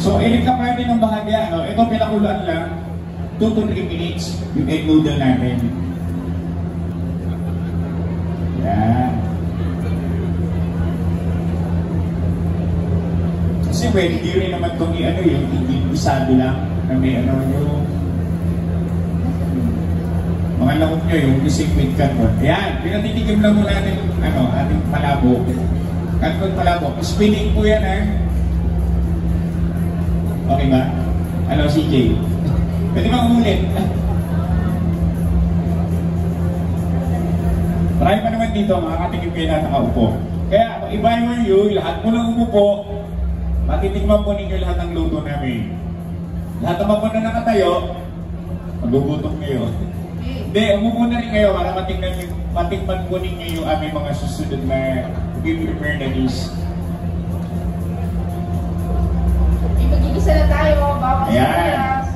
So, ilig ka pwede ng bahagya. Ano? Ito, pinakuluan lang. 2 to 3 minutes yung egg noodle natin. Yan. Kasi pwede di rin naman itong ano, yung isado lang na may ano yung mga lakot nyo, yung ising with canton. Yan, pinatitigim lang muna natin yung ano, ating palabok. Canton palabok. Spinning po yan Okay ba? Ano, CJ? Pwede ba umulit? Marami pa naman dito, makakatigim kayo na nakaupo. Kaya, if I were you, lahat mo lang umupo, matitikman po ninyo lahat ng luto namin. Lahat naman po na nakatayo, magugutom kayo. Hindi, umupo na rin kayo para matikman po ninyo yung aming mga susunod na prepare na dish. Mag-igisa na tayo, bawang sibuyas.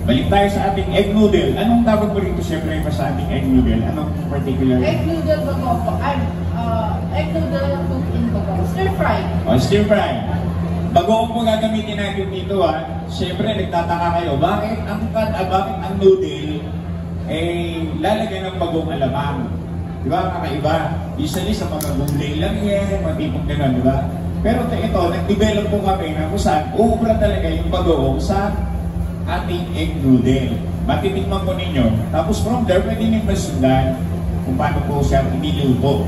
Balik tayo sa ating egg noodle. Anong tawag mo rito siyempre sa ating egg noodle? Anong particular? Egg noodle bagopo. Egg noodle cooked in bagopo. Stir fry. Stir fry. Bagoong po gagamitin natin dito siyempre nagtataka kayo, bakit ang noodle lalagyan ng bagong alamang? Di ba, kakaiba? Usually sa mga gulay lang yan, matipong gano'n, di ba? Pero ito, nag-develop po kami na kung saan uubra talaga yung bagoong sa ating egg noodle. Matitikman po ninyo. Tapos from there, pwede nyo masundan kung paano po siya iniluto.